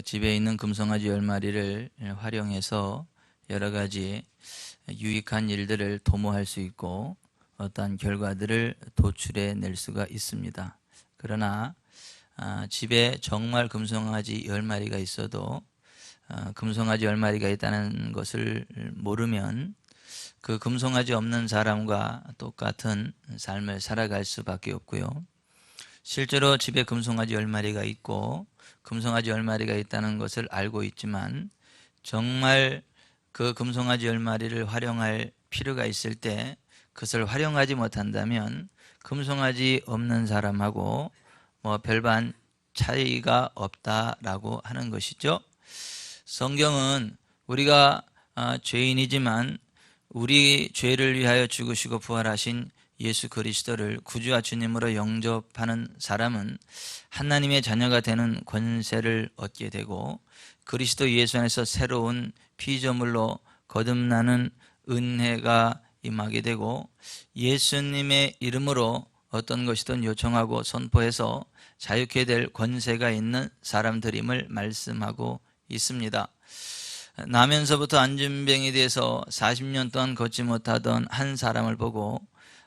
집에 있는 금송아지 10마리를 활용해서 여러 가지 유익한 일들을 도모할 수 있고 어떠한 결과들을 도출해 낼 수가 있습니다. 그러나 집에 정말 금송아지 10마리가 있어도 금송아지 10마리가 있다는 것을 모르면 그 금송아지 없는 사람과 똑같은 삶을 살아갈 수밖에 없고요. 실제로 집에 금송아지 10마리가 있고 금송아지 10마리가 있다는 것을 알고 있지만 정말 그 금송아지 10마리를 활용할 필요가 있을 때 그것을 활용하지 못한다면 금송아지 없는 사람하고 별반 차이가 없다라고 하는 것이죠. 성경은 우리가 죄인이지만 우리 죄를 위하여 죽으시고 부활하신 예수 그리스도를 구주와 주님으로 영접하는 사람은 하나님의 자녀가 되는 권세를 얻게 되고 그리스도 예수 안에서 새로운 피조물로 거듭나는 은혜가 임하게 되고 예수님의 이름으로 어떤 것이든 요청하고 선포해서 자유케 될 권세가 있는 사람들임을 말씀하고 있습니다. 나면서부터 안진병이 돼서 40년 동안 걷지 못하던 한 사람을 보고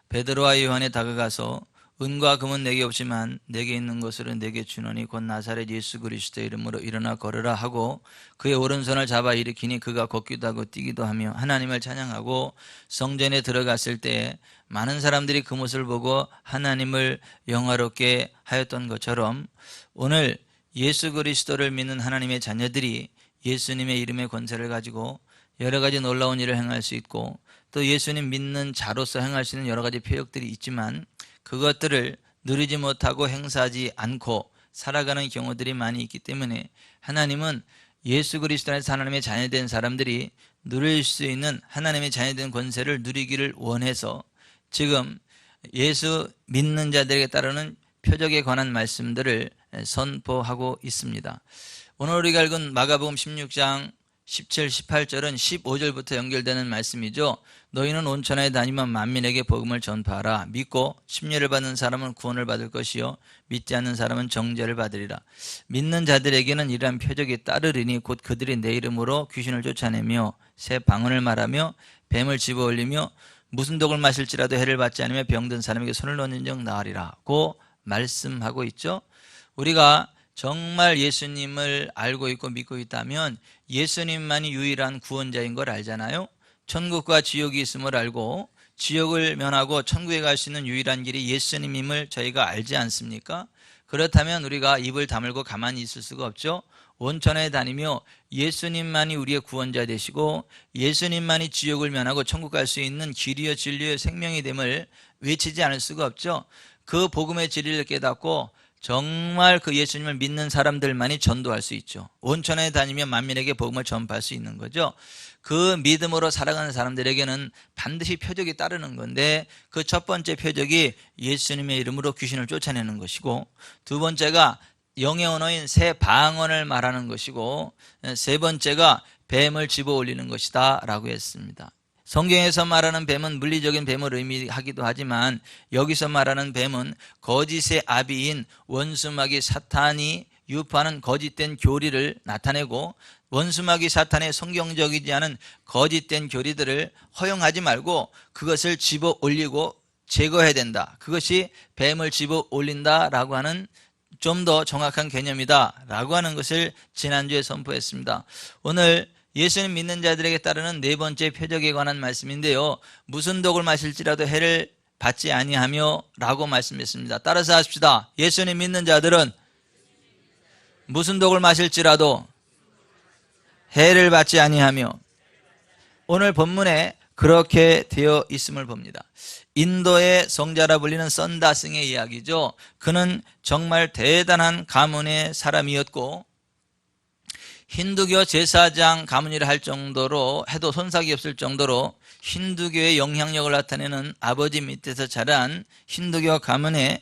베드로와 요한에 다가가서 은과 금은 내게 없지만 내게 있는 것으로 내게 주노니 곧 나사렛 예수 그리스도의 이름으로 일어나 걸으라 하고 그의 오른손을 잡아 일으키니 그가 걷기도 하고 뛰기도 하며 하나님을 찬양하고 성전에 들어갔을 때 많은 사람들이 그 모습을 보고 하나님을 영화롭게 하였던 것처럼 오늘 예수 그리스도를 믿는 하나님의 자녀들이 예수님의 이름의 권세를 가지고 여러 가지 놀라운 일을 행할 수 있고 또 예수님 믿는 자로서 행할 수 있는 여러 가지 표적들이 있지만 그것들을 누리지 못하고 행사하지 않고 살아가는 경우들이 많이 있기 때문에 하나님은 예수 그리스도 안에서 하나님의 자녀된 사람들이 누릴 수 있는 하나님의 자녀된 권세를 누리기를 원해서 지금 예수 믿는 자들에게 따르는 표적에 관한 말씀들을 선포하고 있습니다. 오늘 우리가 읽은 마가복음 16장 17, 18절은 15절부터 연결되는 말씀이죠. 너희는 온 천하에 다니며 만민에게 복음을 전파하라. 믿고 심려를 받는 사람은 구원을 받을 것이요 믿지 않는 사람은 정죄를 받으리라. 믿는 자들에게는 이러한 표적이 따르리니 곧 그들이 내 이름으로 귀신을 쫓아내며 새 방언을 말하며 뱀을 집어올리며 무슨 독을 마실지라도 해를 받지 않으며 병든 사람에게 손을 놓는 즉 나으리라고 말씀하고 있죠. 우리가 정말 예수님을 알고 있고 믿고 있다면 예수님만이 유일한 구원자인 걸 알잖아요. 천국과 지옥이 있음을 알고 지옥을 면하고 천국에 갈 수 있는 유일한 길이 예수님임을 저희가 알지 않습니까? 그렇다면 우리가 입을 다물고 가만히 있을 수가 없죠. 온천에 다니며 예수님만이 우리의 구원자 되시고 예수님만이 지옥을 면하고 천국 갈 수 있는 길이요 진리요 생명이 됨을 외치지 않을 수가 없죠. 그 복음의 진리를 깨닫고 정말 그 예수님을 믿는 사람들만이 전도할 수 있죠. 온천에 다니며 만민에게 복음을 전파할 수 있는 거죠. 그 믿음으로 살아가는 사람들에게는 반드시 표적이 따르는 건데 그 첫 번째 표적이 예수님의 이름으로 귀신을 쫓아내는 것이고 두 번째가 영의 언어인 새 방언을 말하는 것이고 세 번째가 뱀을 집어 올리는 것이다 라고 했습니다. 성경에서 말하는 뱀은 물리적인 뱀을 의미하기도 하지만 여기서 말하는 뱀은 거짓의 아비인 원수마귀 사탄이 유포하는 거짓된 교리를 나타내고 원수마귀 사탄의 성경적이지 않은 거짓된 교리들을 허용하지 말고 그것을 집어 올리고 제거해야 된다. 그것이 뱀을 집어 올린다라고 하는 좀 더 정확한 개념이다 라고 하는 것을 지난주에 선포했습니다. 오늘 예수님 믿는 자들에게 따르는 네 번째 표적에 관한 말씀인데요. 무슨 독을 마실지라도 해를 받지 아니하며 라고 말씀했습니다. 따라서 하십시다. 예수님 믿는 자들은 무슨 독을 마실지라도 해를 받지 아니하며 오늘 본문에 그렇게 되어 있음을 봅니다. 인도의 성자라 불리는 선다승의 이야기죠. 그는 정말 대단한 가문의 사람이었고 힌두교 제사장 가문이라 할 정도로 해도 손색이 없을 정도로 힌두교의 영향력을 나타내는 아버지 밑에서 자란 힌두교 가문의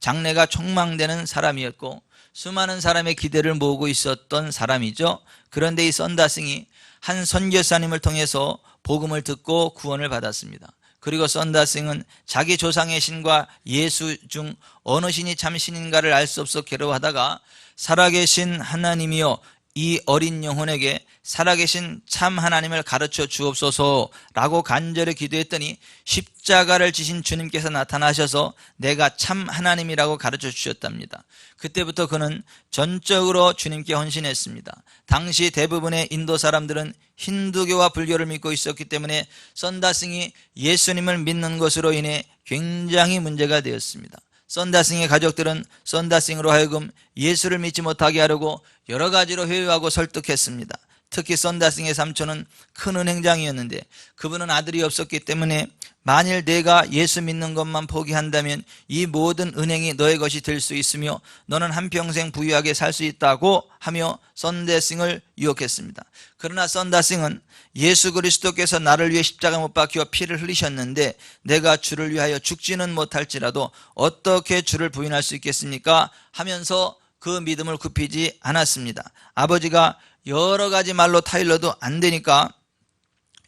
장래가 촉망되는 사람이었고 수많은 사람의 기대를 모으고 있었던 사람이죠. 그런데 이 선다승이 한 선교사님을 통해서 복음을 듣고 구원을 받았습니다. 그리고 선다승은 자기 조상의 신과 예수 중 어느 신이 참 신인가를 알 수 없어 괴로워하다가 살아계신 하나님이여 이 어린 영혼에게 살아계신 참 하나님을 가르쳐 주옵소서라고 간절히 기도했더니 십자가를 지신 주님께서 나타나셔서 내가 참 하나님이라고 가르쳐 주셨답니다. 그때부터 그는 전적으로 주님께 헌신했습니다. 당시 대부분의 인도 사람들은 힌두교와 불교를 믿고 있었기 때문에 선다싱이 예수님을 믿는 것으로 인해 굉장히 문제가 되었습니다. 선다싱의 가족들은 선다싱으로 하여금 예수를 믿지 못하게 하려고 여러 가지로 회유하고 설득했습니다. 특히 선다싱의 삼촌은 큰 은행장이었는데 그분은 아들이 없었기 때문에 만일 내가 예수 믿는 것만 포기한다면 이 모든 은행이 너의 것이 될 수 있으며 너는 한평생 부유하게 살 수 있다고 하며 선다싱을 유혹했습니다. 그러나 선다싱은 예수 그리스도께서 나를 위해 십자가 못 박혀 피를 흘리셨는데 내가 주를 위하여 죽지는 못할지라도 어떻게 주를 부인할 수 있겠습니까? 하면서 그 믿음을 굽히지 않았습니다. 아버지가 여러 가지 말로 타일러도 안 되니까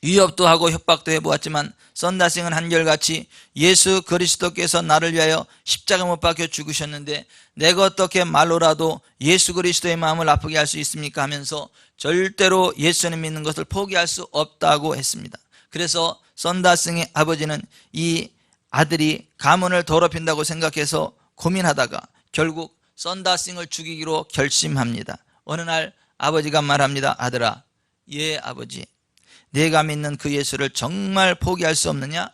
위협도 하고 협박도 해보았지만 선다싱은 한결같이 예수 그리스도께서 나를 위하여 십자가 못 박혀 죽으셨는데 내가 어떻게 말로라도 예수 그리스도의 마음을 아프게 할 수 있습니까? 하면서 절대로 예수님 믿는 것을 포기할 수 없다고 했습니다. 그래서 선다싱의 아버지는 이 아들이 가문을 더럽힌다고 생각해서 고민하다가 결국 선다싱을 죽이기로 결심합니다. 어느 날 아버지가 말합니다. 아들아, 예 아버지, 내가 믿는 그 예수를 정말 포기할 수 없느냐?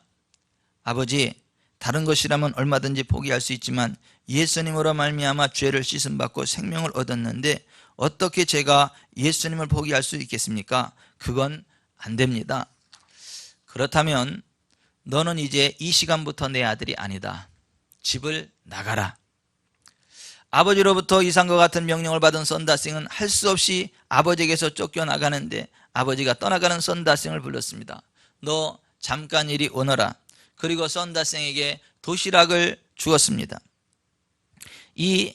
아버지, 다른 것이라면 얼마든지 포기할 수 있지만 예수님으로 말미암아 죄를 씻음받고 생명을 얻었는데 어떻게 제가 예수님을 포기할 수 있겠습니까? 그건 안 됩니다. 그렇다면 너는 이제 이 시간부터 내 아들이 아니다. 집을 나가라. 아버지로부터 이상과 같은 명령을 받은 선다싱은 할 수 없이 아버지에게서 쫓겨나가는데 아버지가 떠나가는 선다싱을 불렀습니다. 너 잠깐 이리 오너라. 그리고 선다싱에게 도시락을 주었습니다. 이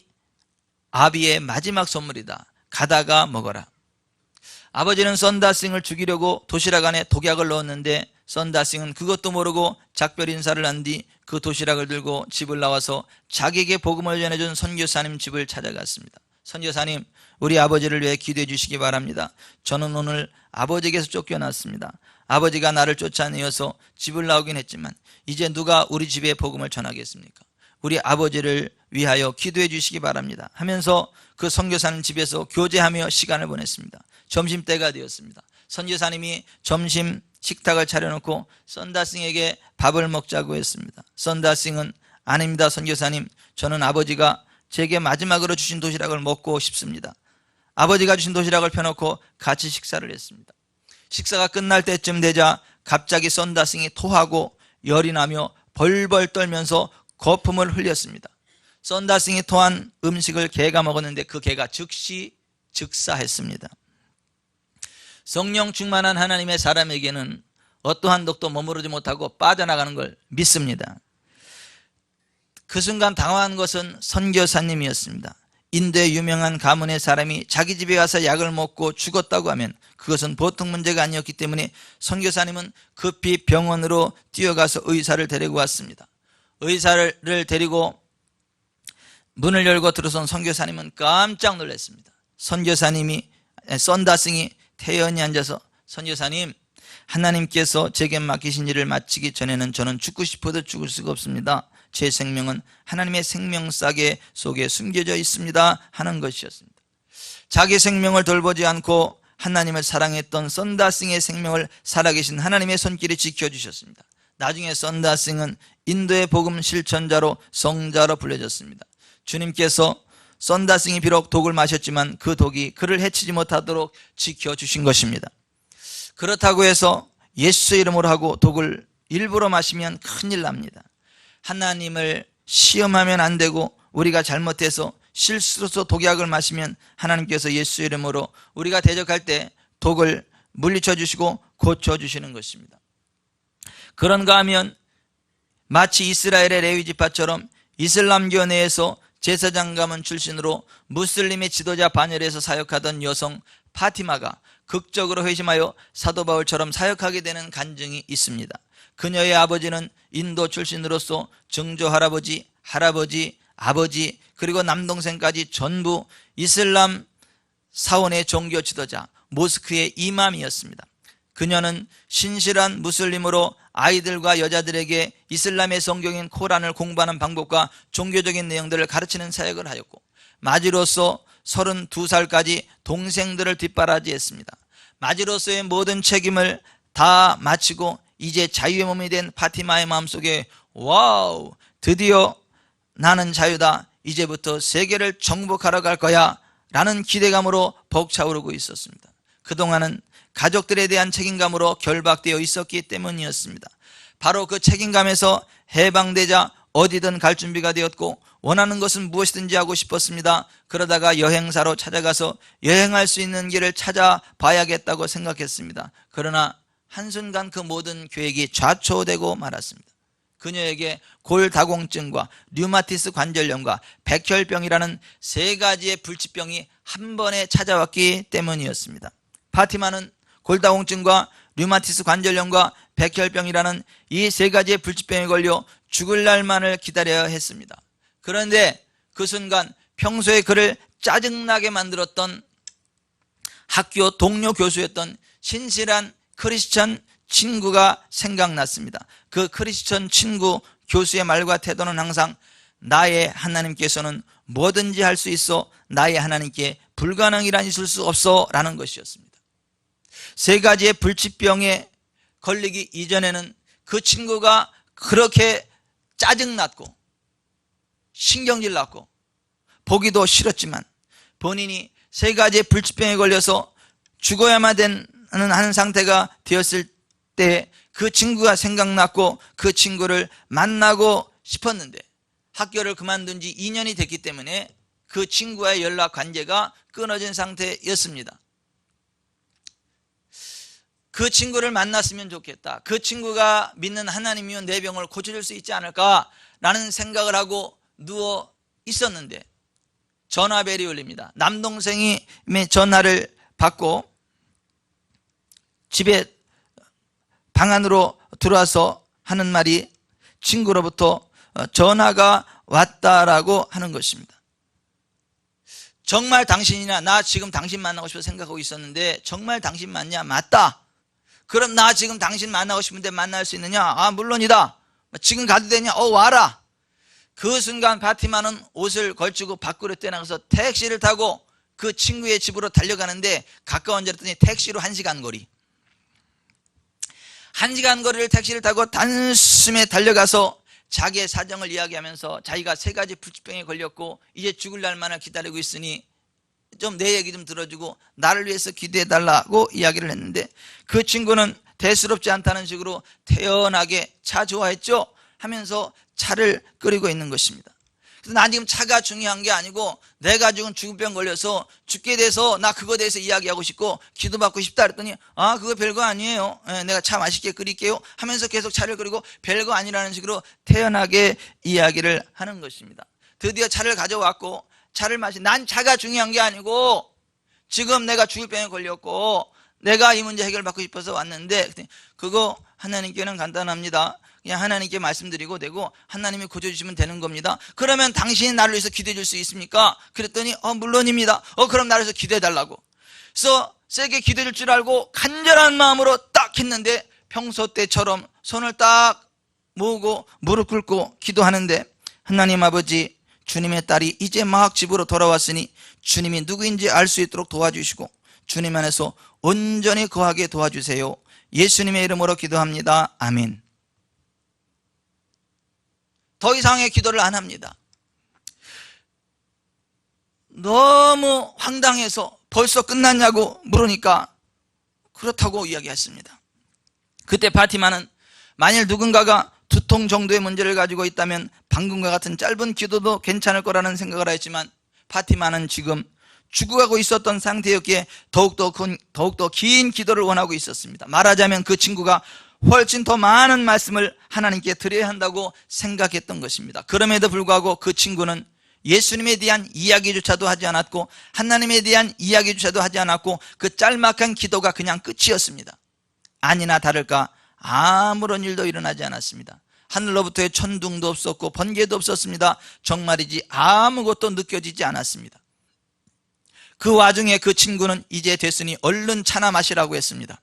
아비의 마지막 선물이다. 가다가 먹어라. 아버지는 선다싱을 죽이려고 도시락 안에 독약을 넣었는데 선다싱은 그것도 모르고 작별 인사를 한 뒤 그 도시락을 들고 집을 나와서 자기에게 복음을 전해준 선교사님 집을 찾아갔습니다. 선교사님, 우리 아버지를 위해 기도해 주시기 바랍니다. 저는 오늘 아버지에게서 쫓겨났습니다. 아버지가 나를 쫓아내어서 집을 나오긴 했지만 이제 누가 우리 집에 복음을 전하겠습니까? 우리 아버지를 위하여 기도해 주시기 바랍니다 하면서 그 선교사님 집에서 교제하며 시간을 보냈습니다. 점심때가 되었습니다. 선교사님이 점심 식탁을 차려놓고 선다싱에게 밥을 먹자고 했습니다. 선다싱은 아닙니다 선교사님, 저는 아버지가 제게 마지막으로 주신 도시락을 먹고 싶습니다. 아버지가 주신 도시락을 펴놓고 같이 식사를 했습니다. 식사가 끝날 때쯤 되자 갑자기 선다싱이 토하고 열이 나며 벌벌 떨면서 거품을 흘렸습니다. 선다싱이 토한 음식을 개가 먹었는데 그 개가 즉시 즉사했습니다. 성령 충만한 하나님의 사람에게는 어떠한 독도 머무르지 못하고 빠져나가는 걸 믿습니다. 그 순간 당황한 것은 선교사님이었습니다. 인도의 유명한 가문의 사람이 자기 집에 가서 약을 먹고 죽었다고 하면 그것은 보통 문제가 아니었기 때문에 선교사님은 급히 병원으로 뛰어가서 의사를 데리고 왔습니다. 의사를 데리고 문을 열고 들어선 선교사님은 깜짝 놀랐습니다. 선다싱이 태연히 앉아서 선교사님, 하나님께서 제게 맡기신 일을 마치기 전에는 저는 죽고 싶어도 죽을 수가 없습니다. 제 생명은 하나님의 생명싸개 속에 숨겨져 있습니다 하는 것이었습니다. 자기 생명을 돌보지 않고 하나님을 사랑했던 선다싱의 생명을 살아계신 하나님의 손길이 지켜주셨습니다. 나중에 선다싱은 인도의 복음 실천자로 성자로 불려졌습니다. 주님께서 선다싱이 비록 독을 마셨지만 그 독이 그를 해치지 못하도록 지켜주신 것입니다. 그렇다고 해서 예수 이름으로 하고 독을 일부러 마시면 큰일 납니다. 하나님을 시험하면 안 되고 우리가 잘못해서 실수로서 독약을 마시면 하나님께서 예수 이름으로 우리가 대적할 때 독을 물리쳐 주시고 고쳐주시는 것입니다. 그런가 하면 마치 이스라엘의 레위 지파처럼 이슬람교 내에서 제사장 가문 출신으로 무슬림의 지도자 반열에서 사역하던 여성 파티마가 극적으로 회심하여 사도 바울처럼 사역하게 되는 간증이 있습니다. 그녀의 아버지는 인도 출신으로서 증조 할아버지, 아버지 그리고 남동생까지 전부 이슬람 사원의 종교 지도자 모스크의 이맘이었습니다. 그녀는 신실한 무슬림으로 아이들과 여자들에게 이슬람의 성경인 코란을 공부하는 방법과 종교적인 내용들을 가르치는 사역을 하였고, 마지로서 32살까지 동생들을 뒷바라지했습니다. 마지로서의 모든 책임을 다 마치고 이제 자유의 몸이 된 파티마의 마음속에 와우, 드디어 나는 자유다, 이제부터 세계를 정복하러 갈 거야 라는 기대감으로 벅차오르고 있었습니다. 그동안은 가족들에 대한 책임감으로 결박되어 있었기 때문이었습니다. 바로 그 책임감에서 해방되자 어디든 갈 준비가 되었고, 원하는 것은 무엇이든지 하고 싶었습니다. 그러다가 여행사로 찾아가서 여행할 수 있는 길을 찾아봐야겠다고 생각했습니다. 그러나 한순간 그 모든 계획이 좌초되고 말았습니다. 그녀에게 골다공증과 류마티스 관절염과 백혈병이라는 세 가지의 불치병이 한 번에 찾아왔기 때문이었습니다. 파티마는 골다공증과 류마티스 관절염과 백혈병이라는 이 세 가지의 불치병에 걸려 죽을 날만을 기다려야 했습니다. 그런데 그 순간 평소에 그를 짜증나게 만들었던 학교 동료 교수였던 신실한 크리스천 친구가 생각났습니다. 그 크리스천 친구 교수의 말과 태도는 항상 나의 하나님께서는 뭐든지 할 수 있어, 나의 하나님께 불가능이란 있을 수 없어 라는 것이었습니다. 세 가지의 불치병에 걸리기 이전에는 그 친구가 그렇게 짜증났고 신경질 났고 보기도 싫었지만, 본인이 세 가지의 불치병에 걸려서 죽어야만 하는 상태가 되었을 때 그 친구가 생각났고 그 친구를 만나고 싶었는데, 학교를 그만둔 지 2년이 됐기 때문에 그 친구와의 연락 관계가 끊어진 상태였습니다. 그 친구를 만났으면 좋겠다, 그 친구가 믿는 하나님이면 내 병을 고쳐줄 수 있지 않을까라는 생각을 하고 누워 있었는데 전화벨이 울립니다. 남동생이 전화를 받고 집에 방 안으로 들어와서 하는 말이 친구로부터 전화가 왔다라고 하는 것입니다. 정말 당신이냐? 나 지금 당신 만나고 싶어서 생각하고 있었는데 정말 당신 맞냐? 맞다. 그럼 나 지금 당신 만나고 싶은데 만날 수 있느냐? 아, 물론이다. 지금 가도 되냐? 와라. 그 순간 파티마는 옷을 걸치고 밖으로 뛰어나가서 택시를 타고 그 친구의 집으로 달려가는데, 가까운 줄 알았더니 택시로 1시간 거리. 1시간 거리를 택시를 타고 단숨에 달려가서 자기의 사정을 이야기하면서 자기가 세 가지 불치병에 걸렸고 이제 죽을 날만을 기다리고 있으니 좀 내 얘기 좀 들어주고 나를 위해서 기도해달라고 이야기를 했는데, 그 친구는 대수롭지 않다는 식으로 태연하게 차 좋아했죠 하면서 차를 끓이고 있는 것입니다. 그래서 난 지금 차가 중요한 게 아니고 내가 지금 죽음병 걸려서 죽게 돼서 나 그거에 대해서 이야기하고 싶고 기도받고 싶다 그랬더니, 아, 그거 별거 아니에요, 내가 차 맛있게 끓일게요 하면서 계속 차를 끓이고 별거 아니라는 식으로 태연하게 이야기를 하는 것입니다. 드디어 차를 가져왔고 차를 난 차가 중요한 게 아니고 지금 내가 죽을 병에 걸렸고 내가 이 문제 해결받고 싶어서 왔는데, 그거 하나님께는 간단합니다. 그냥 하나님께 말씀드리고 되고 하나님이 고쳐주시면 되는 겁니다. 그러면 당신이 나를 위해서 기도해 줄 수 있습니까? 그랬더니 물론입니다. 그럼 나를 위해서 기도해 달라고. 그래서 세게 기도해 줄 줄 알고 간절한 마음으로 딱 했는데, 평소 때처럼 손을 딱 모으고 무릎 꿇고 기도하는데, 하나님 아버지, 주님의 딸이 이제 막 집으로 돌아왔으니 주님이 누구인지 알 수 있도록 도와주시고 주님 안에서 온전히 거하게 도와주세요. 예수님의 이름으로 기도합니다. 아멘. 더 이상의 기도를 안 합니다. 너무 황당해서 벌써 끝났냐고 물으니까 그렇다고 이야기했습니다. 그때 파티마는 만일 누군가가 두통 정도의 문제를 가지고 있다면 방금과 같은 짧은 기도도 괜찮을 거라는 생각을 했지만, 파티마는 지금 죽어가고 있었던 상태였기에 더욱더 긴 기도를 원하고 있었습니다. 말하자면 그 친구가 훨씬 더 많은 말씀을 하나님께 드려야 한다고 생각했던 것입니다. 그럼에도 불구하고 그 친구는 예수님에 대한 이야기조차도 하지 않았고 하나님에 대한 이야기조차도 하지 않았고 그 짤막한 기도가 그냥 끝이었습니다. 아니나 다를까 아무런 일도 일어나지 않았습니다. 하늘로부터의 천둥도 없었고 번개도 없었습니다. 정말이지 아무것도 느껴지지 않았습니다. 그 와중에 그 친구는 이제 됐으니 얼른 차나 마시라고 했습니다.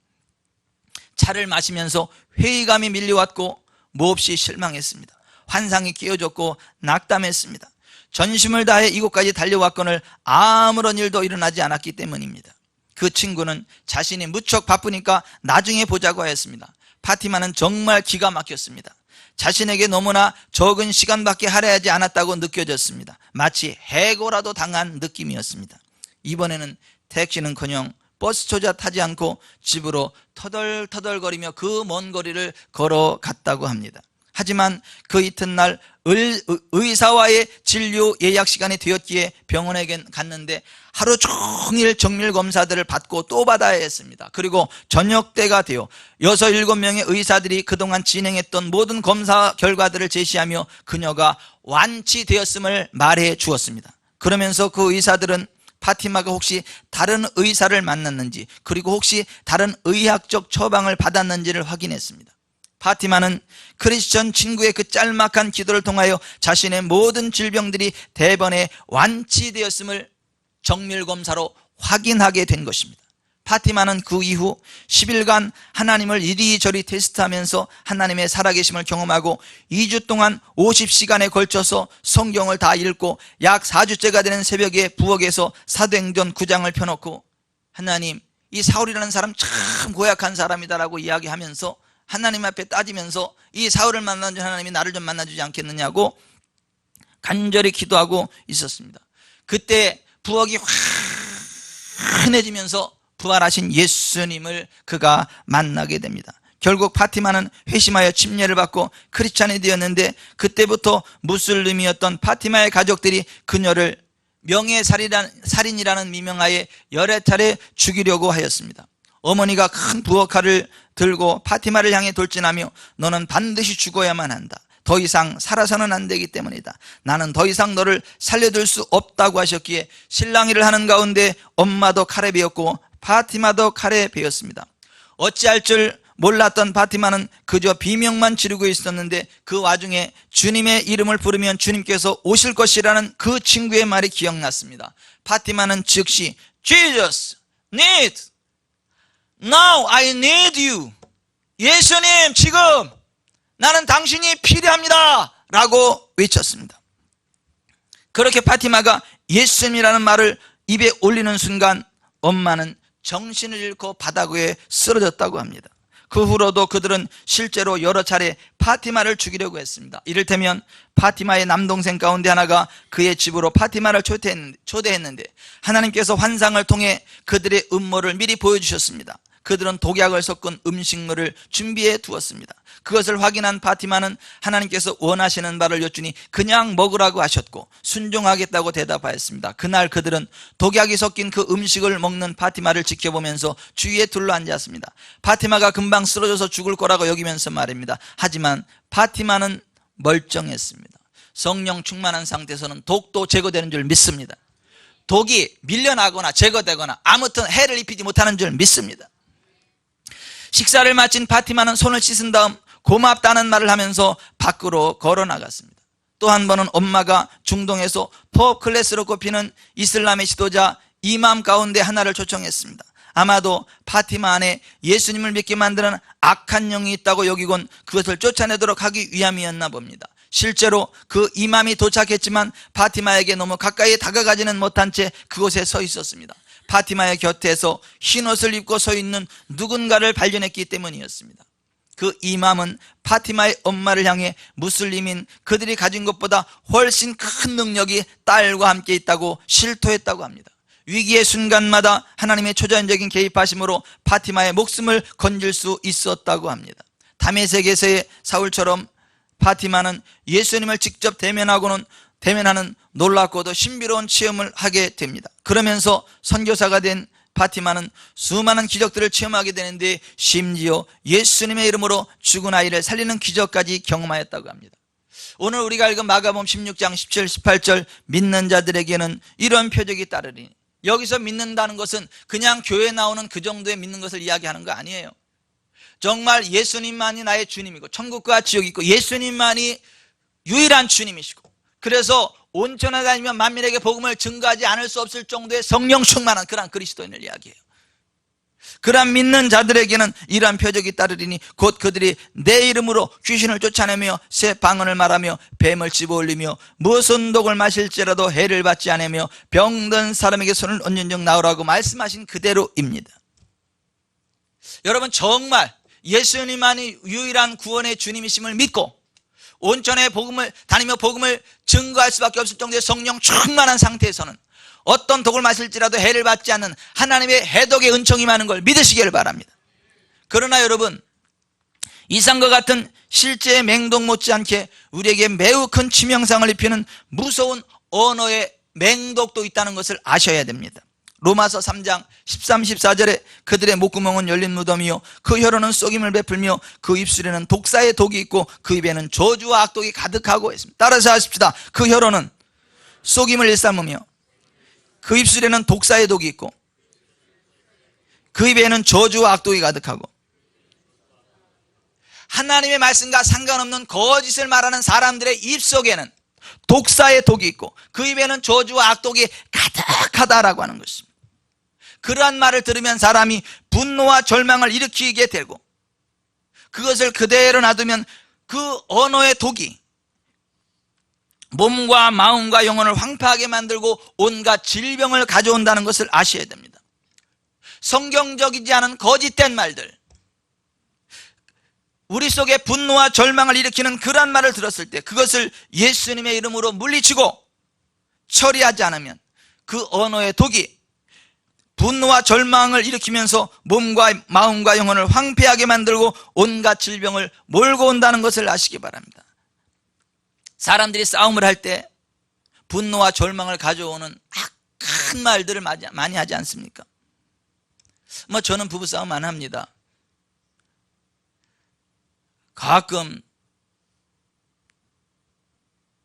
차를 마시면서 회의감이 밀려왔고 몹시 실망했습니다. 환상이 끼어졌고 낙담했습니다. 전심을 다해 이곳까지 달려왔거늘 아무런 일도 일어나지 않았기 때문입니다. 그 친구는 자신이 무척 바쁘니까 나중에 보자고 하였습니다. 파티마는 정말 기가 막혔습니다. 자신에게 너무나 적은 시간밖에 할애하지 않았다고 느껴졌습니다. 마치 해고라도 당한 느낌이었습니다. 이번에는 택시는커녕 버스조차 타지 않고 집으로 터덜터덜거리며 그 먼 거리를 걸어갔다고 합니다. 하지만 그 이튿날 의사와의 진료 예약 시간이 되었기에 병원에 갔는데 하루 종일 정밀 검사들을 받고 또 받아야 했습니다. 그리고 저녁 때가 되어 6, 7명의 의사들이 그동안 진행했던 모든 검사 결과들을 제시하며 그녀가 완치되었음을 말해 주었습니다. 그러면서 그 의사들은 파티마가 혹시 다른 의사를 만났는지, 그리고 혹시 다른 의학적 처방을 받았는지를 확인했습니다. 파티마는 크리스천 친구의 그 짤막한 기도를 통하여 자신의 모든 질병들이 대번에 완치되었음을 정밀검사로 확인하게 된 것입니다. 파티마는 그 이후 10일간 하나님을 이리저리 테스트하면서 하나님의 살아계심을 경험하고 2주 동안 50시간에 걸쳐서 성경을 다 읽고 약 4주째가 되는 새벽에 부엌에서 사도행전 9장을 펴놓고 하나님, 이 사울이라는 사람 참 고약한 사람이다라고 이야기하면서 하나님 앞에 따지면서 이 사울을 만난 하나님이 나를 좀 만나주지 않겠느냐고 간절히 기도하고 있었습니다. 그때 부엌이 환해지면서 부활하신 예수님을 그가 만나게 됩니다. 결국 파티마는 회심하여 침례를 받고 크리스찬이 되었는데 그때부터 무슬림이었던 파티마의 가족들이 그녀를 명예살인이라는 미명하에 여러 차례 죽이려고 하였습니다. 어머니가 큰 부엌칼을 들고 파티마를 향해 돌진하며 너는 반드시 죽어야만 한다. 더 이상 살아서는 안 되기 때문이다. 나는 더 이상 너를 살려둘 수 없다고 하셨기에 실랑이를 하는 가운데 엄마도 칼에 베었고 파티마도 칼에 베었습니다. 어찌할 줄 몰랐던 파티마는 그저 비명만 지르고 있었는데 그 와중에 주님의 이름을 부르면 주님께서 오실 것이라는 그 친구의 말이 기억났습니다. 파티마는 즉시 Jesus need, now I need you. 예수님, 지금 나는 당신이 필요합니다 라고 외쳤습니다. 그렇게 파티마가 예수님이라는 말을 입에 올리는 순간 엄마는 정신을 잃고 바닥 위에 쓰러졌다고 합니다. 그 후로도 그들은 실제로 여러 차례 파티마를 죽이려고 했습니다. 이를테면 파티마의 남동생 가운데 하나가 그의 집으로 파티마를 초대했는데 하나님께서 환상을 통해 그들의 음모를 미리 보여주셨습니다. 그들은 독약을 섞은 음식물을 준비해 두었습니다. 그것을 확인한 파티마는 하나님께서 원하시는 바를 여쭈니 그냥 먹으라고 하셨고 순종하겠다고 대답하였습니다. 그날 그들은 독약이 섞인 그 음식을 먹는 파티마를 지켜보면서 주위에 둘러앉았습니다. 파티마가 금방 쓰러져서 죽을 거라고 여기면서 말입니다. 하지만 파티마는 멀쩡했습니다. 성령 충만한 상태에서는 독도 제거되는 줄 믿습니다. 독이 밀려나거나 제거되거나 아무튼 해를 입히지 못하는 줄 믿습니다. 식사를 마친 파티마는 손을 씻은 다음 고맙다는 말을 하면서 밖으로 걸어 나갔습니다. 또 한 번은 엄마가 중동에서 포 클래스로 꼽히는 이슬람의 지도자 이맘 가운데 하나를 초청했습니다. 아마도 파티마 안에 예수님을 믿게 만드는 악한 영이 있다고 여기곤 그것을 쫓아내도록 하기 위함이었나 봅니다. 실제로 그 이맘이 도착했지만 파티마에게 너무 가까이 다가가지는 못한 채 그곳에 서 있었습니다. 파티마의 곁에서 흰옷을 입고 서 있는 누군가를 발견했기 때문이었습니다. 그 이맘은 파티마의 엄마를 향해 무슬림인 그들이 가진 것보다 훨씬 큰 능력이 딸과 함께 있다고 실토했다고 합니다. 위기의 순간마다 하나님의 초자연적인 개입하심으로 파티마의 목숨을 건질 수 있었다고 합니다. 다메섹에서의 사울처럼 파티마는 예수님을 직접 대면하는 놀랍고도 신비로운 체험을 하게 됩니다. 그러면서 선교사가 된 파티마는 수많은 기적들을 체험하게 되는데 심지어 예수님의 이름으로 죽은 아이를 살리는 기적까지 경험하였다고 합니다. 오늘 우리가 읽은 마가복음 16장 17, 18절 믿는 자들에게는 이런 표적이 따르리니, 여기서 믿는다는 것은 그냥 교회에 나오는 그 정도의 믿는 것을 이야기하는 거 아니에요. 정말 예수님만이 나의 주님이고 천국과 지옥이 있고 예수님만이 유일한 주님이시고, 그래서 온천에 다니면 만민에게 복음을 증거하지 않을 수 없을 정도의 성령 충만한 그러한 그리스도인을 이야기해요. 그러한 믿는 자들에게는 이러한 표적이 따르리니 곧 그들이 내 이름으로 귀신을 쫓아내며 새 방언을 말하며 뱀을 집어올리며 무슨 독을 마실지라도 해를 받지 않으며 병든 사람에게 손을 얹은 적 나오라고 말씀하신 그대로입니다. 여러분, 정말 예수님만이 유일한 구원의 주님이심을 믿고 온천에 복음을 다니며 복음을 증거할 수밖에 없을 정도의 성령 충만한 상태에서는 어떤 독을 마실지라도 해를 받지 않는 하나님의 해독의 은총이 많은 걸 믿으시기를 바랍니다. 그러나 여러분, 이상과 같은 실제의 맹독 못지않게 우리에게 매우 큰 치명상을 입히는 무서운 언어의 맹독도 있다는 것을 아셔야 됩니다. 로마서 3장 13, 14절에 그들의 목구멍은 열린 무덤이요 그 혀로는 쏘김을 베풀며 그 입술에는 독사의 독이 있고 그 입에는 저주와 악독이 가득하고 했습니다. 따라서 하십시다. 그 혀로는 쏘김을 일삼으며 그 입술에는 독사의 독이 있고 그 입에는 저주와 악독이 가득하고. 하나님의 말씀과 상관없는 거짓을 말하는 사람들의 입속에는 독사의 독이 있고 그 입에는 저주와 악독이 가득하다라고 하는 것입니다. 그러한 말을 들으면 사람이 분노와 절망을 일으키게 되고, 그것을 그대로 놔두면 그 언어의 독이 몸과 마음과 영혼을 황폐하게 만들고 온갖 질병을 가져온다는 것을 아셔야 됩니다. 성경적이지 않은 거짓된 말들, 우리 속에 분노와 절망을 일으키는 그러한 말을 들었을 때 그것을 예수님의 이름으로 물리치고 처리하지 않으면 그 언어의 독이 분노와 절망을 일으키면서 몸과 마음과 영혼을 황폐하게 만들고 온갖 질병을 몰고 온다는 것을 아시기 바랍니다. 사람들이 싸움을 할 때 분노와 절망을 가져오는 악한 말들을 많이 하지 않습니까? 저는 부부싸움 안 합니다. 가끔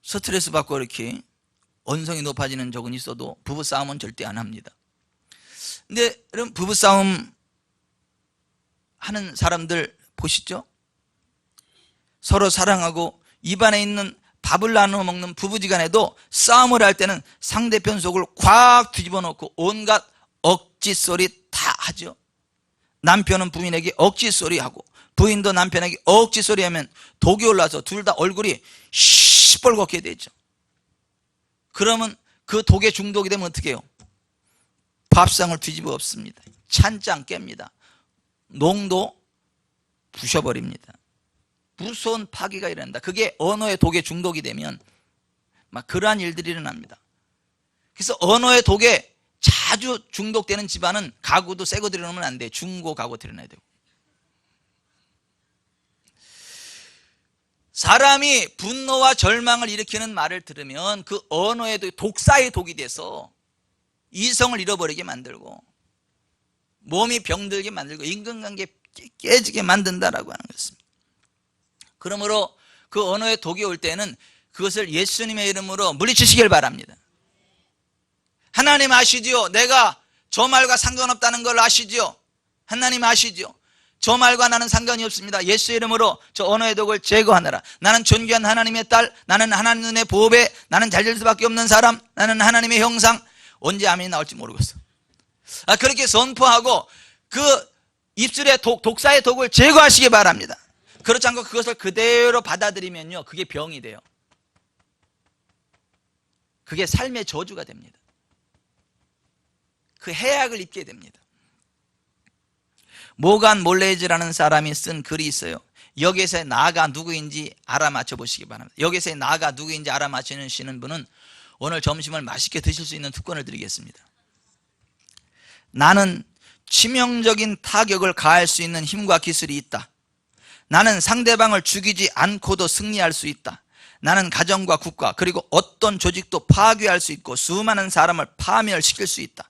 스트레스 받고 이렇게 언성이 높아지는 적은 있어도 부부싸움은 절대 안 합니다. 근데 여러분, 부부싸움 하는 사람들 보시죠? 서로 사랑하고 입안에 있는 밥을 나눠 먹는 부부지간에도 싸움을 할 때는 상대편 속을 꽉 뒤집어 놓고 온갖 억지 소리 다 하죠. 남편은 부인에게 억지 소리하고 부인도 남편에게 억지 소리하면 독이 올라서 둘 다 얼굴이 시뻘겋게 되죠. 그러면 그 독에 중독이 되면 어떻게 해요? 밥상을 뒤집어 엎습니다. 찬장 깹니다. 농도 부셔버립니다. 무서운 파괴가 일어난다. 그게 언어의 독에 중독이 되면 막 그러한 일들이 일어납니다. 그래서 언어의 독에 자주 중독되는 집안은 가구도 새 거 들여놓으면 안 돼. 중고 가구 들여놔야 되고. 사람이 분노와 절망을 일으키는 말을 들으면 그 언어의 독, 독사의 독이 돼서 이성을 잃어버리게 만들고 몸이 병들게 만들고 인간관계 깨지게 만든다라고 하는 것입니다. 그러므로 그 언어의 독이 올 때는 그것을 예수님의 이름으로 물리치시길 바랍니다. 하나님 아시지요? 내가 저 말과 상관없다는 걸 아시지요? 하나님 아시지요? 저 말과 나는 상관이 없습니다. 예수의 이름으로 저 언어의 독을 제거하느라. 나는 존귀한 하나님의 딸, 나는 하나님의 보배, 나는 잘 될 수밖에 없는 사람, 나는 하나님의 형상. 언제 아멘이 나올지 모르겠어. 그렇게 선포하고 그 입술의 독사의 독을 제거하시기 바랍니다. 그렇지 않고 그것을 그대로 받아들이면요, 그게 병이 돼요. 그게 삶의 저주가 됩니다. 그 해악을 입게 됩니다. 모간 몰레즈라는 사람이 쓴 글이 있어요. 여기서의 나가 누구인지 알아맞혀 보시기 바랍니다. 여기서의 나가 누구인지 알아맞히시는 분은 오늘 점심을 맛있게 드실 수 있는 특권을 드리겠습니다. 나는 치명적인 타격을 가할 수 있는 힘과 기술이 있다. 나는 상대방을 죽이지 않고도 승리할 수 있다. 나는 가정과 국가 그리고 어떤 조직도 파괴할 수 있고 수많은 사람을 파멸시킬 수 있다.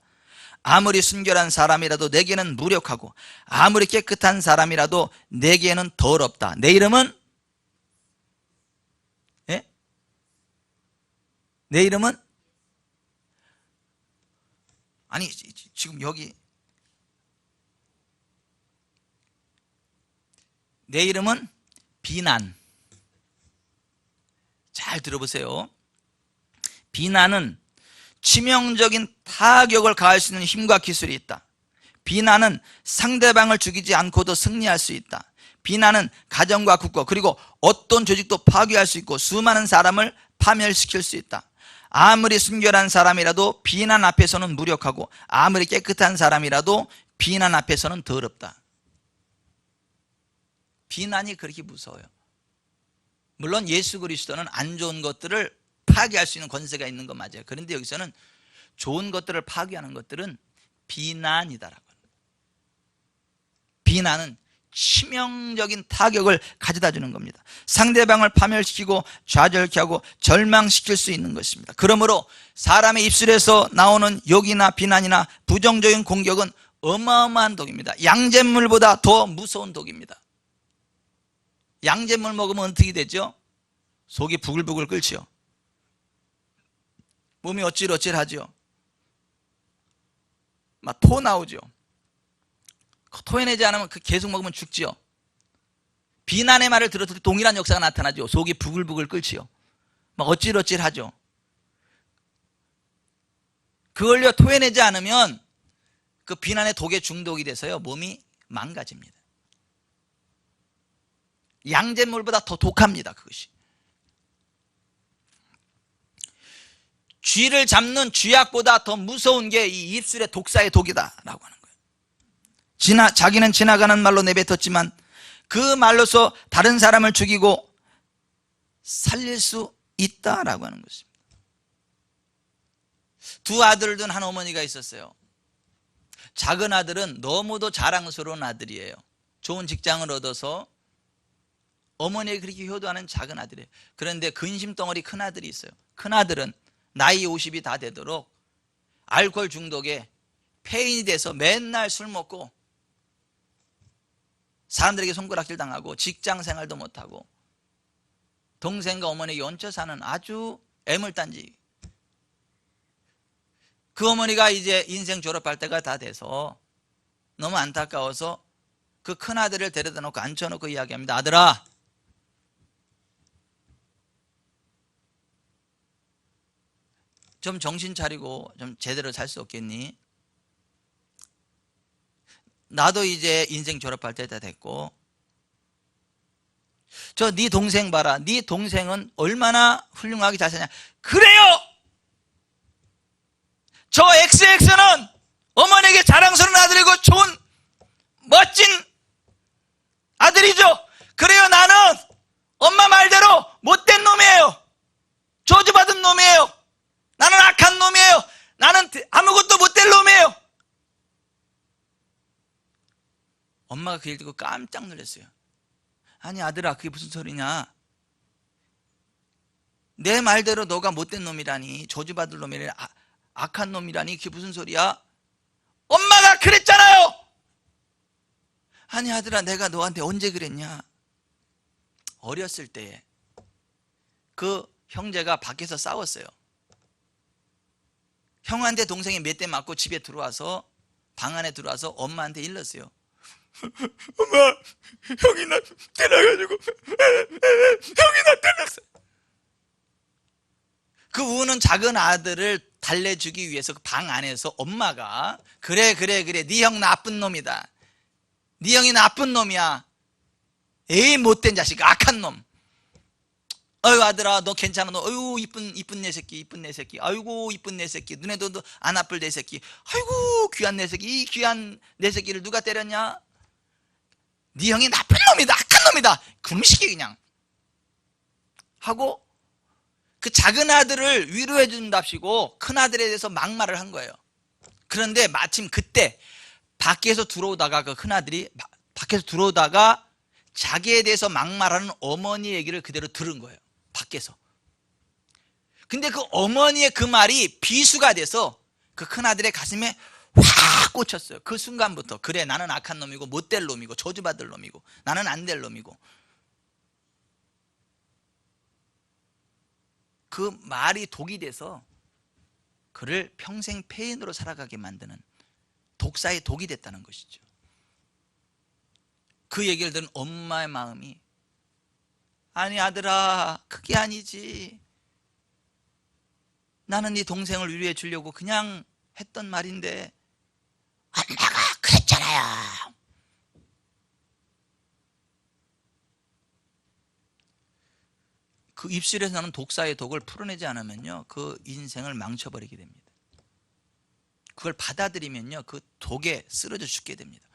아무리 순결한 사람이라도 내게는 무력하고 아무리 깨끗한 사람이라도 내게는 더럽다. 내 이름은? 예? 내 이름은? 아니 지금 여기 내 이름은 비난. 잘 들어보세요. 비난은 치명적인 타격을 가할 수 있는 힘과 기술이 있다. 비난은 상대방을 죽이지 않고도 승리할 수 있다. 비난은 가정과 국가 그리고 어떤 조직도 파괴할 수 있고 수많은 사람을 파멸시킬 수 있다. 아무리 순결한 사람이라도 비난 앞에서는 무력하고 아무리 깨끗한 사람이라도 비난 앞에서는 더럽다. 비난이 그렇게 무서워요. 물론 예수 그리스도는 안 좋은 것들을 파괴할 수 있는 권세가 있는 건 맞아요. 그런데 여기서는 좋은 것들을 파괴하는 것들은 비난이다라고. 비난은 치명적인 타격을 가져다 주는 겁니다. 상대방을 파멸시키고 좌절케 하고 절망시킬 수 있는 것입니다. 그러므로 사람의 입술에서 나오는 욕이나 비난이나 부정적인 공격은 어마어마한 독입니다. 양잿물보다 더 무서운 독입니다. 양잿물 먹으면 어떻게 되죠? 속이 부글부글 끓지요. 몸이 어찔어찔하죠. 막 토 나오죠. 토해내지 않으면 계속 먹으면 죽지요. 비난의 말을 들었을 때 동일한 역사가 나타나죠. 속이 부글부글 끓지요. 막 어찔어찔하죠. 그걸요 토해내지 않으면 그 비난의 독에 중독이 돼서요 몸이 망가집니다. 양잿물보다 더 독합니다. 그것이. 쥐를 잡는 쥐약보다 더 무서운 게 이 입술의 독사의 독이다라고 하는 거예요. 자기는 지나가는 말로 내뱉었지만 그 말로서 다른 사람을 죽이고 살릴 수 있다라고 하는 것입니다. 두 아들을 둔 한 어머니가 있었어요. 작은 아들은 너무도 자랑스러운 아들이에요. 좋은 직장을 얻어서 어머니에게 그렇게 효도하는 작은 아들이에요. 그런데 근심덩어리 큰 아들이 있어요. 큰 아들은 나이 50이 다 되도록 알코올 중독에 폐인이 돼서 맨날 술 먹고 사람들에게 손가락질 당하고 직장 생활도 못하고 동생과 어머니에게 얹혀 사는 아주 애물단지. 그 어머니가 이제 인생 졸업할 때가 다 돼서 너무 안타까워서 그 큰 아들을 데려다 놓고 앉혀놓고 이야기합니다. 아들아, 좀 정신 차리고 좀 제대로 살 수 없겠니? 나도 이제 인생 졸업할 때 다 됐고 저 네 동생 봐라. 네 동생은 얼마나 훌륭하게 잘 사냐. 그래요. 저 XX는 어머니에게 자랑스러운 아들이고 좋은 멋진 아들이죠. 그래요. 나는 엄마 말대로 못된 놈이에요. 저주받은 놈이에요. 나는 악한 놈이에요. 나는 아무것도 못될 놈이에요. 엄마가 그 일 듣고 깜짝 놀랐어요. 아니 아들아, 그게 무슨 소리냐. 내 말대로 너가 못된 놈이라니, 저주받을 놈이라니, 악한 놈이라니, 그게 무슨 소리야. 엄마가 그랬잖아요. 아니 아들아, 내가 너한테 언제 그랬냐. 어렸을 때에 그 형제가 밖에서 싸웠어요. 형한테 동생이 몇 대 맞고 집에 들어와서 방 안에 들어와서 엄마한테 일렀어요. 엄마, 형이 나 때려가지고 형이 나 때렸어. 그 우는 작은 아들을 달래주기 위해서 그 방 안에서 엄마가 그래 네 형 나쁜 놈이다. 네 형이 나쁜 놈이야. 에이 못된 자식, 악한 놈. 어유 아들아, 너 괜찮아. 너 어유 이쁜 내 새끼, 이쁜 내 새끼. 아이고 이쁜 내 새끼. 눈에도 안 아플 내 새끼. 아이고 귀한 내 새끼. 이 귀한 내 새끼를 누가 때렸냐? 네 형이 나쁜 놈이다, 악한 놈이다. 금시기 그냥 하고 그 작은 아들을 위로해 준답시고 큰 아들에 대해서 막말을 한 거예요. 그런데 마침 그때 밖에서 들어오다가 그 큰 아들이 밖에서 들어오다가 자기에 대해서 막말하는 어머니 얘기를 그대로 들은 거예요. 밖에서. 근데 그 어머니의 그 말이 비수가 돼서 그 큰 아들의 가슴에 확 꽂혔어요. 그 순간부터 그래, 나는 악한 놈이고 못될 놈이고 저주받을 놈이고 나는 안 될 놈이고. 그 말이 독이 돼서 그를 평생 폐인으로 살아가게 만드는 독사의 독이 됐다는 것이죠. 그 얘기를 들은 엄마의 마음이, 아니 아들아, 그게 아니지, 나는 네 동생을 위로해 주려고 그냥 했던 말인데. 엄마가 그랬잖아요. 그 입술에서 나는 독사의 독을 풀어내지 않으면요, 그 인생을 망쳐버리게 됩니다. 그걸 받아들이면요, 그 독에 쓰러져 죽게 됩니다.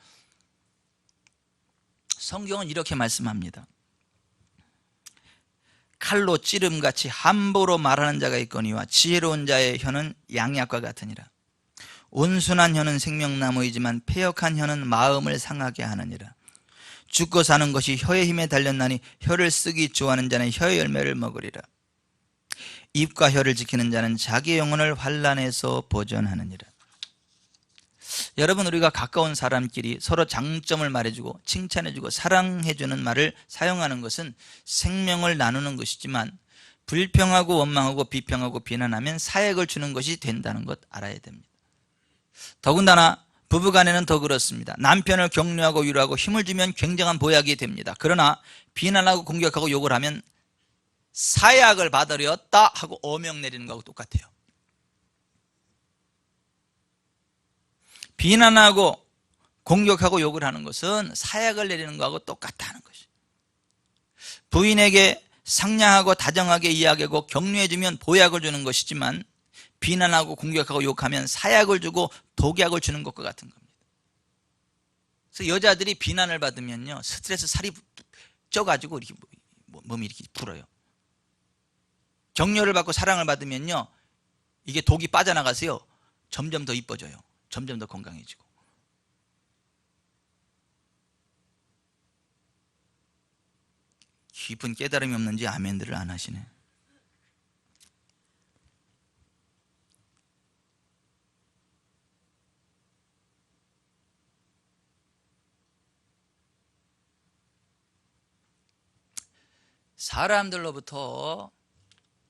성경은 이렇게 말씀합니다. 칼로 찌름같이 함부로 말하는 자가 있거니와 지혜로운 자의 혀는 양약과 같으니라. 온순한 혀는 생명나무이지만 패역한 혀는 마음을 상하게 하느니라. 죽고 사는 것이 혀의 힘에 달렸나니 혀를 쓰기 좋아하는 자는 혀의 열매를 먹으리라. 입과 혀를 지키는 자는 자기 영혼을 환난에서 보전하느니라. 여러분, 우리가 가까운 사람끼리 서로 장점을 말해주고 칭찬해주고 사랑해주는 말을 사용하는 것은 생명을 나누는 것이지만, 불평하고 원망하고 비평하고 비난하면 사약을 주는 것이 된다는 것 알아야 됩니다. 더군다나 부부간에는 더 그렇습니다. 남편을 격려하고 위로하고 힘을 주면 굉장한 보약이 됩니다. 그러나 비난하고 공격하고 욕을 하면 사약을 받으렸다 하고 어명 내리는 거하고 똑같아요. 비난하고 공격하고 욕을 하는 것은 사약을 내리는 거하고 똑같다는 것이. 부인에게 상냥하고 다정하게 이야기하고 격려해주면 보약을 주는 것이지만, 비난하고 공격하고 욕하면 사약을 주고 독약을 주는 것과 같은 겁니다. 그래서 여자들이 비난을 받으면요, 스트레스 살이 쪄가지고 이렇게 몸이 이렇게 불어요. 격려를 받고 사랑을 받으면요, 이게 독이 빠져나가서요, 점점 더 이뻐져요. 점점 더 건강해지고. 깊은 깨달음이 없는지 아멘들을 안 하시네. 사람들로부터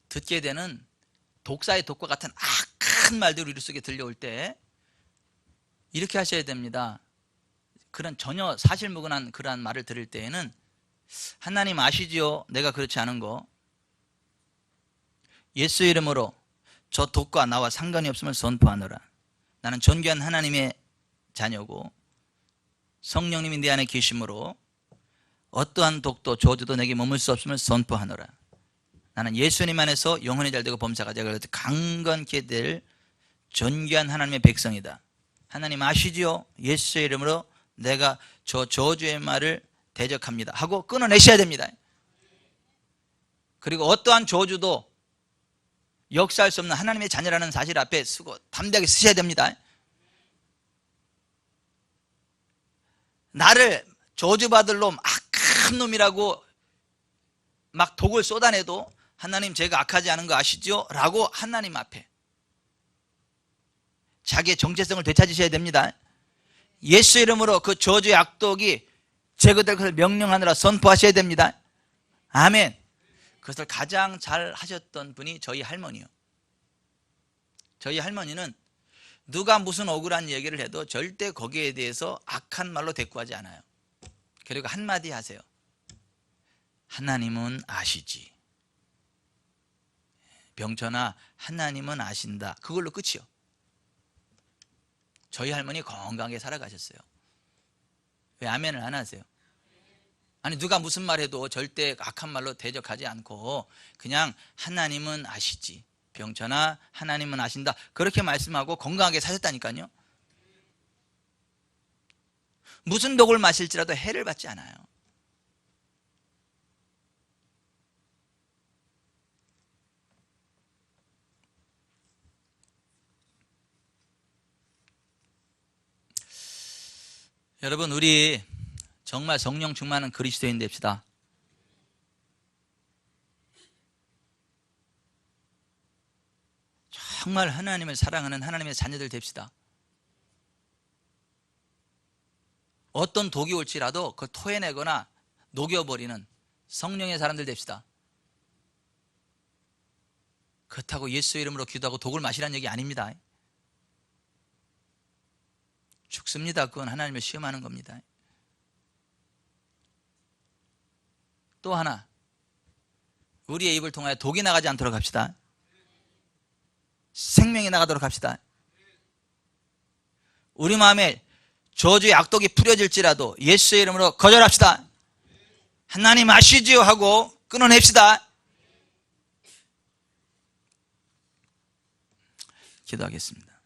듣게 되는 독사의 독과 같은 악한 말들이 우리 속에 들려올 때 이렇게 하셔야 됩니다. 그런 전혀 사실무근한 그러한 말을 들을 때에는, 하나님 아시지요? 내가 그렇지 않은 거. 예수 이름으로 저 독과 나와 상관이 없음을 선포하노라. 나는 존귀한 하나님의 자녀고 성령님이 내 안에 계심으로 어떠한 독도 저주도 내게 머물 수 없음을 선포하노라. 나는 예수님 안에서 영혼이 잘되고 범사가 되고 강건케 될 존귀한 하나님의 백성이다. 하나님 아시지요? 예수의 이름으로 내가 저 저주의 말을 대적합니다 하고 끊어내셔야 됩니다. 그리고 어떠한 저주도 역사할 수 없는 하나님의 자녀라는 사실 앞에 쓰고 담대하게 쓰셔야 됩니다. 나를 저주받을 놈, 악한 놈이라고 막 독을 쏟아내도, 하나님 제가 악하지 않은 거 아시죠? 라고 하나님 앞에 자기의 정체성을 되찾으셔야 됩니다. 예수 이름으로 그 저주의 악독이 제거될 것을 명령하느라 선포하셔야 됩니다. 아멘. 그것을 가장 잘 하셨던 분이 저희 할머니요. 저희 할머니는 누가 무슨 억울한 얘기를 해도 절대 거기에 대해서 악한 말로 대꾸하지 않아요. 그리고 한마디 하세요. 하나님은 아시지. 병천아, 하나님은 아신다. 그걸로 끝이요. 저희 할머니 건강하게 살아가셨어요. 왜 아멘을 안 하세요? 아니, 누가 무슨 말 해도 절대 악한 말로 대적하지 않고 그냥 하나님은 아시지. 병천아, 하나님은 아신다. 그렇게 말씀하고 건강하게 사셨다니까요. 무슨 독을 마실지라도 해를 받지 않아요. 여러분, 우리 정말 성령 충만한 그리스도인 됩시다. 정말 하나님을 사랑하는 하나님의 자녀들 됩시다. 어떤 독이 올지라도 그걸 토해내거나 녹여버리는 성령의 사람들 됩시다. 그렇다고 예수 이름으로 기도하고 독을 마시라는 얘기 아닙니다. 죽습니다. 그건 하나님을 시험하는 겁니다. 또 하나, 우리의 입을 통하여 독이 나가지 않도록 합시다. 생명이 나가도록 합시다. 우리 마음에 저주의 악독이 뿌려질지라도 예수의 이름으로 거절합시다. 하나님 아시지요 하고 끊어냅시다. 기도하겠습니다.